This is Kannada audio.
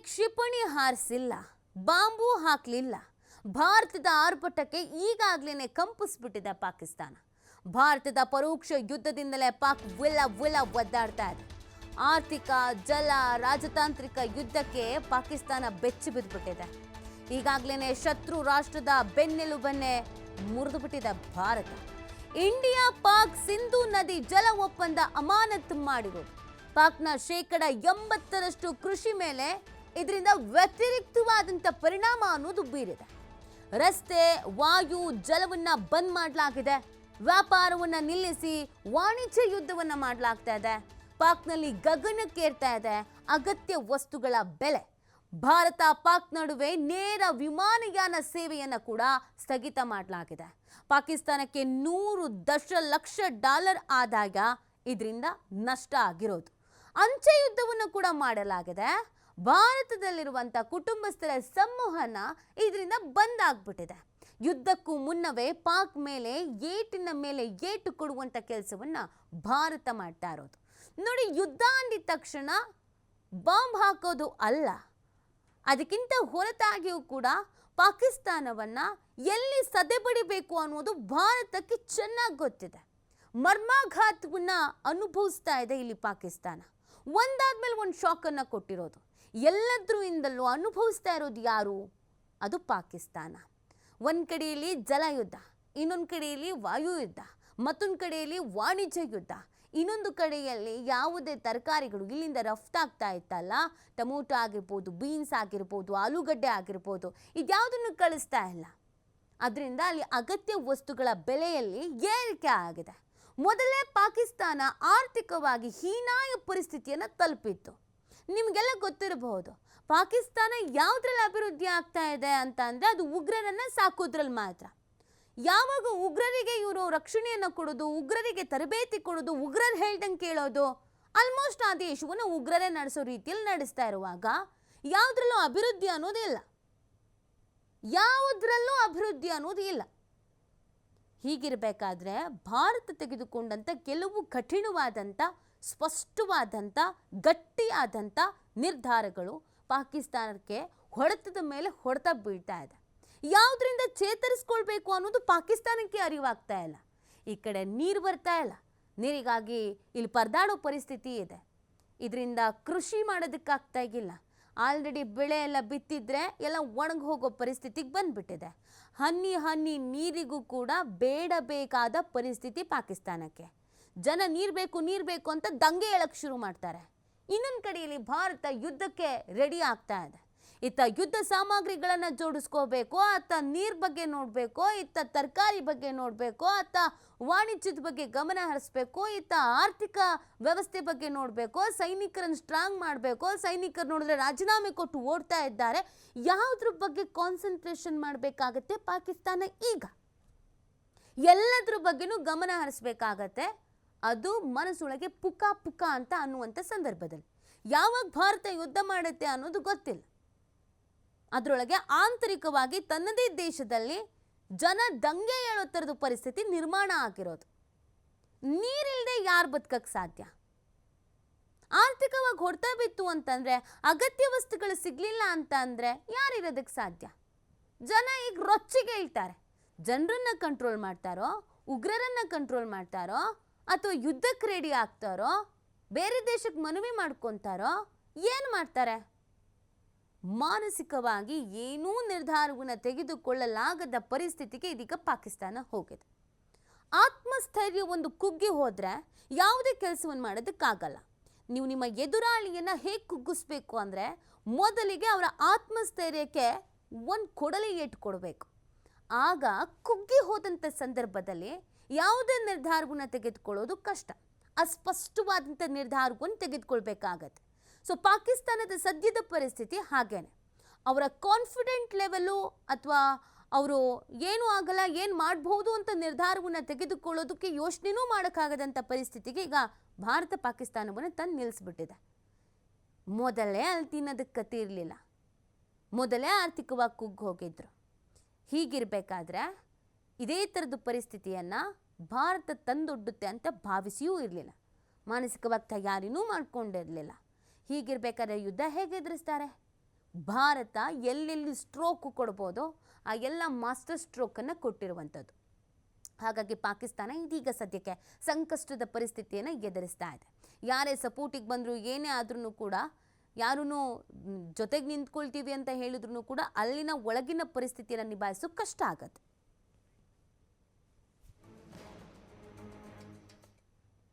ಕ್ಷಿಪಣಿ ಹಾರಿಸಿಲ್ಲ, ಬಾಂಬು ಹಾಕಲಿಲ್ಲ. ಭಾರತದ ಆರ್ಭಟಕ್ಕೆ ಈಗಾಗಲೇ ಕಂಪಿಸ್ಬಿಟ್ಟಿದೆ ಪಾಕಿಸ್ತಾನ. ಭಾರತದ ಪರೋಕ್ಷ ಯುದ್ಧದಿಂದಲೇ ಪಾಕ್ ವಿಲ್ಲ ಒದ್ದಾಡ್ತಾ ಇದೆ. ಆರ್ಥಿಕ, ಜಲ, ರಾಜತಾಂತ್ರಿಕ ಯುದ್ಧಕ್ಕೆ ಪಾಕಿಸ್ತಾನ ಬೆಚ್ಚಿ ಬಿದ್ದುಬಿಟ್ಟಿದೆ. ಈಗಾಗಲೇ ಶತ್ರು ರಾಷ್ಟ್ರದ ಬೆನ್ನೆಲುಬನ್ನೇ ಮುರಿದು ಬಿಟ್ಟಿದೆ ಭಾರತ. ಇಂಡಿಯಾ ಪಾಕ್ ಸಿಂಧೂ ನದಿ ಜಲ ಒಪ್ಪಂದ ಅಮಾನತು ಮಾಡಿರೋದು. ಪಾಕ್ನ 80% ಕೃಷಿ ಮೇಲೆ ಇದರಿಂದ ವ್ಯತಿರಿಕ್ತವಾದಂಥ ಪರಿಣಾಮ ಅನ್ನೋದು ಬೀರಿದೆ. ರಸ್ತೆ, ವಾಯು, ಜಲವನ್ನ ಬಂದ್ ಮಾಡಲಾಗಿದೆ. ವ್ಯಾಪಾರವನ್ನ ನಿಲ್ಲಿಸಿ ವಾಣಿಜ್ಯ ಯುದ್ಧವನ್ನ ಮಾಡಲಾಗ್ತಾ ಇದೆ. ಪಾಕ್ನಲ್ಲಿ ಗಗನಕ್ಕೇರ್ತಾ ಇದೆ ಅಗತ್ಯ ವಸ್ತುಗಳ ಬೆಲೆ. ಭಾರತ ಪಾಕ್ ನಡುವೆ ನೇರ ವಿಮಾನಯಾನ ಸೇವೆಯನ್ನ ಕೂಡ ಸ್ಥಗಿತ ಮಾಡಲಾಗಿದೆ. ಪಾಕಿಸ್ತಾನಕ್ಕೆ $100 ದಶಲಕ್ಷ ಆದಾಯ ಇದರಿಂದ ನಷ್ಟ ಆಗಿರೋದು. ಅಂಚೆ ಯುದ್ಧವನ್ನು ಕೂಡ ಮಾಡಲಾಗಿದೆ. ಭಾರತದಲ್ಲಿರುವಂಥ ಕುಟುಂಬಸ್ಥರ ಸಂವಹನ ಇದರಿಂದ ಬಂದ್ ಆಗ್ಬಿಟ್ಟಿದೆ. ಯುದ್ಧಕ್ಕೂ ಮುನ್ನವೇ ಪಾಕ್ ಮೇಲೆ ಏಟಿನ ಮೇಲೆ ಏಟು ಕೊಡುವಂಥ ಕೆಲಸವನ್ನ ಭಾರತ ಮಾಡ್ತಾ ಇರೋದು. ನೋಡಿ, ಯುದ್ಧ ಅಂದಿದ ತಕ್ಷಣ ಬಾಂಬ್ ಹಾಕೋದು ಅಲ್ಲ, ಅದಕ್ಕಿಂತ ಹೊರತಾಗಿಯೂ ಕೂಡ ಪಾಕಿಸ್ತಾನವನ್ನ ಎಲ್ಲಿ ಸದೆಬಡಿಬೇಕು ಅನ್ನೋದು ಭಾರತಕ್ಕೆ ಚೆನ್ನಾಗಿ ಗೊತ್ತಿದೆ. ಮರ್ಮಾಘಾತವನ್ನ ಅನುಭವಿಸ್ತಾ ಇದೆ ಇಲ್ಲಿ ಪಾಕಿಸ್ತಾನ. ಒಂದಾದ್ಮೇಲೆ ಒಂದು ಶಾಕನ್ನು ಕೊಟ್ಟಿರೋದು. ಎಲ್ಲದರಿಂದಲೂ ಅನುಭವಿಸ್ತಾ ಇರೋದು ಯಾರು? ಅದು ಪಾಕಿಸ್ತಾನ. ಒಂದು ಕಡೆಯಲ್ಲಿ ಜಲಯುದ್ಧ, ಇನ್ನೊಂದು ಕಡೆಯಲ್ಲಿ ವಾಯು ಯುದ್ಧ, ಮತ್ತೊಂದು ಕಡೆಯಲ್ಲಿ ವಾಣಿಜ್ಯ ಯುದ್ಧ, ಇನ್ನೊಂದು ಕಡೆಯಲ್ಲಿ ಯಾವುದೇ ತರಕಾರಿಗಳು ಇಲ್ಲಿಂದ ರಫ್ತಾಗ್ತಾ ಇತ್ತಲ್ಲ, ಟೊಮೊಟೊ ಆಗಿರ್ಬೋದು, ಬೀನ್ಸ್ ಆಗಿರ್ಬೋದು, ಆಲೂಗಡ್ಡೆ ಆಗಿರ್ಬೋದು, ಇದ್ಯಾವುದನ್ನು ಕಳಿಸ್ತಾ ಇಲ್ಲ. ಅದರಿಂದ ಅಲ್ಲಿ ಅಗತ್ಯ ವಸ್ತುಗಳ ಬೆಲೆಯಲ್ಲಿ ಏರಿಕೆ ಆಗಿದೆ. ಮೊದಲೇ ಪಾಕಿಸ್ತಾನ ಆರ್ಥಿಕವಾಗಿ ಹೀನಾಯ ಪರಿಸ್ಥಿತಿಯನ್ನು ತಲುಪಿತ್ತು. ನಿಮಗೆಲ್ಲ ಗೊತ್ತಿರಬಹುದು, ಪಾಕಿಸ್ತಾನ ಯಾವುದ್ರಲ್ಲಿ ಅಭಿವೃದ್ಧಿ ಆಗ್ತಾ ಇದೆ ಅಂತ ಅಂದರೆ ಅದು ಉಗ್ರರನ್ನು ಸಾಕೋದ್ರಲ್ಲಿ ಮಾತ್ರ. ಯಾವಾಗ ಉಗ್ರರಿಗೆ ಇವರು ರಕ್ಷಣೆಯನ್ನು ಕೊಡೋದು, ಉಗ್ರರಿಗೆ ತರಬೇತಿ ಕೊಡೋದು, ಉಗ್ರರು ಹೇಳ್ದಂಗೆ ಕೇಳೋದು, ಆಲ್ಮೋಸ್ಟ್ ಆ ದೇಶವನ್ನು ಉಗ್ರರೇ ನಡೆಸೋ ರೀತಿಯಲ್ಲಿ ನಡೆಸ್ತಾ ಇರುವಾಗ ಯಾವುದ್ರಲ್ಲೂ ಅಭಿವೃದ್ಧಿ ಅನ್ನೋದು ಇಲ್ಲ. ಯಾವುದ್ರಲ್ಲೂ ಅಭಿವೃದ್ಧಿ ಅನ್ನೋದು ಇಲ್ಲ. ಹೀಗಿರಬೇಕಾದ್ರೆ ಭಾರತ ತೆಗೆದುಕೊಂಡಂಥ ಕೆಲವು ಕಠಿಣವಾದಂಥ, ಸ್ಪಷ್ಟವಾದಂಥ, ಗಟ್ಟಿಯಾದಂಥ ನಿರ್ಧಾರಗಳು ಪಾಕಿಸ್ತಾನಕ್ಕೆ ಹೊಡೆತದ ಮೇಲೆ ಹೊಡೆತ ಬೀಳ್ತಾ ಇದೆ. ಯಾವುದರಿಂದ ಚೇತರಿಸ್ಕೊಳ್ಬೇಕು ಅನ್ನೋದು ಪಾಕಿಸ್ತಾನಕ್ಕೆ ಅರಿವಾಗ್ತಾ ಇಲ್ಲ. ಈ ಕಡೆ ನೀರು ಬರ್ತಾ ಇಲ್ಲ, ನೀರಿಗಾಗಿ ಇಲ್ಲಿ ಪರದಾಡೋ ಪರಿಸ್ಥಿತಿ ಇದೆ. ಇದರಿಂದ ಕೃಷಿ ಮಾಡೋದಕ್ಕಾಗ್ತಾ ಇಲ್ಲ. ಆಲ್ರೆಡಿ ಬೆಳೆ ಎಲ್ಲ ಬಿತ್ತಿದ್ರೆ ಎಲ್ಲ ಒಣಗಿ ಹೋಗೋ ಪರಿಸ್ಥಿತಿಗೆ ಬಂದ್ಬಿಟ್ಟಿದೆ. ಹನಿ ನೀರಿಗೂ ಕೂಡ ಬೇಡಬೇಕಾದ ಪರಿಸ್ಥಿತಿ ಪಾಕಿಸ್ತಾನಕ್ಕೆ. ಜನ ನೀರು ಬೇಕು ಅಂತ ದಂಗೆ ಏಳಕ್ಕೆ ಶುರು ಮಾಡ್ತಾರೆ. ಇನ್ನೊಂದು ಕಡೆಯಲ್ಲಿ ಭಾರತ ಯುದ್ಧಕ್ಕೆ ರೆಡಿ ಆಗ್ತಾ ಇದೆ. ಇತ್ತ ಯುದ್ಧ ಸಾಮಗ್ರಿಗಳನ್ನು ಜೋಡಿಸ್ಕೋಬೇಕು, ಅತ್ತ ನೀರ್ ಬಗ್ಗೆ ನೋಡಬೇಕು, ಇತ್ತ ತರಕಾರಿ ಬಗ್ಗೆ ನೋಡಬೇಕು, ಅತ್ತ ವಾಣಿಜ್ಯದ ಬಗ್ಗೆ ಗಮನ ಹರಿಸ್ಬೇಕು, ಇತ್ತ ಆರ್ಥಿಕ ವ್ಯವಸ್ಥೆ ಬಗ್ಗೆ ನೋಡಬೇಕು, ಸೈನಿಕರನ್ನು ಸ್ಟ್ರಾಂಗ್ ಮಾಡಬೇಕು. ಸೈನಿಕರು ನೋಡಿದ್ರೆ ರಾಜೀನಾಮೆ ಕೊಟ್ಟು ಓಡ್ತಾ ಇದ್ದಾರೆ. ಯಾವುದ್ರ ಬಗ್ಗೆ ಕಾನ್ಸಂಟ್ರೇಷನ್ ಮಾಡಬೇಕಾಗತ್ತೆ ಪಾಕಿಸ್ತಾನ? ಈಗ ಎಲ್ಲದ್ರ ಬಗ್ಗೆನೂ ಗಮನ ಹರಿಸ್ಬೇಕಾಗತ್ತೆ. ಅದು ಮನಸ್ಸೊಳಗೆ ಪುಕ ಅಂತ ಅನ್ನುವಂಥ ಸಂದರ್ಭದಲ್ಲಿ ಯಾವಾಗ ಭಾರತ ಯುದ್ಧ ಮಾಡುತ್ತೆ ಅನ್ನೋದು ಗೊತ್ತಿಲ್ಲ. ಅದರೊಳಗೆ ಆಂತರಿಕವಾಗಿ ತನ್ನದೇ ದೇಶದಲ್ಲಿ ಜನ ದಂಗೆ ಏಳೋ ಥರದ ಪರಿಸ್ಥಿತಿ ನಿರ್ಮಾಣ ಆಗಿರೋದು. ನೀರಿಲ್ಲದೆ ಯಾರು ಬದುಕಕ್ಕೆ ಸಾಧ್ಯ? ಆರ್ಥಿಕವಾಗಿ ಹೊಡೆತ ಬಿತ್ತು ಅಂತಂದರೆ, ಅಗತ್ಯ ವಸ್ತುಗಳು ಸಿಗಲಿಲ್ಲ ಅಂತ ಅಂದರೆ ಯಾರಿರೋದಕ್ಕೆ ಸಾಧ್ಯ? ಜನ ಈಗ ರೊಚ್ಚಿಗೆ ಹೇಳ್ತಾರೆ. ಜನರನ್ನು ಕಂಟ್ರೋಲ್ ಮಾಡ್ತಾರೋ, ಉಗ್ರರನ್ನು ಕಂಟ್ರೋಲ್ ಮಾಡ್ತಾರೋ, ಅಥವಾ ಯುದ್ಧಕ್ಕೆ ರೆಡಿ ಆಗ್ತಾರೋ, ಬೇರೆ ದೇಶಕ್ಕೆ ಮನವಿ ಮಾಡ್ಕೊತಾರೋ, ಏನು ಮಾಡ್ತಾರೆ? ಮಾನಸಿಕವಾಗಿ ಏನೂ ನಿರ್ಧಾರವನ್ನು ತೆಗೆದುಕೊಳ್ಳಲಾಗದ ಪರಿಸ್ಥಿತಿಗೆ ಇದೀಗ ಪಾಕಿಸ್ತಾನ ಹೋಗಿದೆ. ಆತ್ಮಸ್ಥೈರ್ಯ ಒಂದು ಕುಗ್ಗಿ ಹೋದರೆ ಯಾವುದೇ ಕೆಲಸವನ್ನು ಮಾಡೋದಕ್ಕಾಗಲ್ಲ. ನೀವು ನಿಮ್ಮ ಎದುರಾಳಿಯನ್ನು ಹೇಗೆ ಕುಗ್ಗಿಸ್ಬೇಕು ಅಂದರೆ, ಮೊದಲಿಗೆ ಅವರ ಆತ್ಮಸ್ಥೈರ್ಯಕ್ಕೆ ಒಂದು ಕೊಡಲಿ ಏಟು ಕೊಡಬೇಕು. ಆಗ ಕುಗ್ಗಿ ಹೋದಂಥ ಸಂದರ್ಭದಲ್ಲಿ ಯಾವುದೇ ನಿರ್ಧಾರವನ್ನು ತೆಗೆದುಕೊಳ್ಳೋದು ಕಷ್ಟ. ಅಸ್ಪಷ್ಟವಾದಂಥ ನಿರ್ಧಾರವನ್ನು ತೆಗೆದುಕೊಳ್ಬೇಕಾಗತ್ತೆ. ಸೊ ಪಾಕಿಸ್ತಾನದ ಸದ್ಯದ ಪರಿಸ್ಥಿತಿ ಹಾಗೇನೆ. ಅವರ ಕಾನ್ಫಿಡೆಂಟ್ ಲೆವೆಲು ಅಥವಾ ಅವರು ಏನೂ ಆಗಲ್ಲ, ಏನು ಮಾಡಬಹುದು ಅಂತ ನಿರ್ಧಾರವನ್ನು ತೆಗೆದುಕೊಳ್ಳೋದಕ್ಕೆ ಯೋಚನೆನೂ ಮಾಡೋಕ್ಕಾಗದಂಥ ಪರಿಸ್ಥಿತಿಗೆ ಈಗ ಭಾರತ ಪಾಕಿಸ್ತಾನವನ್ನು ತಂದು ನಿಲ್ಲಿಸ್ಬಿಟ್ಟಿದೆ. ಮೊದಲೇ ಅಲ್ಲಿ ತಿನ್ನೋದಕ್ಕೆ ಕತೆ ಇರಲಿಲ್ಲ, ಮೊದಲೇ ಆರ್ಥಿಕವಾಗಿ ಕುಗ್ಗಿ ಹೋಗಿದ್ರು. ಹೀಗಿರಬೇಕಾದ್ರೆ ಇದೇ ಥರದ ಪರಿಸ್ಥಿತಿಯನ್ನು ಭಾರತ ತಂದೊಡ್ಡುತ್ತೆ ಅಂತ ಭಾವಿಸಿಯೂ ಇರಲಿಲ್ಲ. ಮಾನಸಿಕವಾಗಿ ತಯಾರಿನೂ ಮಾಡ್ಕೊಂಡಿರಲಿಲ್ಲ. ಹೀಗಿರಬೇಕಾದ್ರೆ ಯುದ್ಧ ಹೇಗೆ ಎದುರಿಸ್ತಾರೆ? ಭಾರತ ಎಲ್ಲೆಲ್ಲಿ ಸ್ಟ್ರೋಕ್ ಕೊಡ್ಬೋದೋ ಆ ಎಲ್ಲ ಮಾಸ್ಟರ್ ಸ್ಟ್ರೋಕನ್ನು ಕೊಟ್ಟಿರುವಂಥದ್ದು. ಹಾಗಾಗಿ ಪಾಕಿಸ್ತಾನ ಇದೀಗ ಸದ್ಯಕ್ಕೆ ಸಂಕಷ್ಟದ ಪರಿಸ್ಥಿತಿಯನ್ನು ಎದುರಿಸ್ತಾ ಇದೆ. ಯಾರೇ ಸಪೋರ್ಟಿಗೆ ಬಂದರೂ ಏನೇ ಆದ್ರೂ ಕೂಡ, ಯಾರೂ ಜೊತೆಗೆ ನಿಂತ್ಕೊಳ್ತೀವಿ ಅಂತ ಹೇಳಿದ್ರು ಕೂಡ ಅಲ್ಲಿನ ಒಳಗಿನ ಪರಿಸ್ಥಿತಿಯನ್ನು ನಿಭಾಯಿಸೋಕೆ ಕಷ್ಟ ಆಗುತ್ತೆ.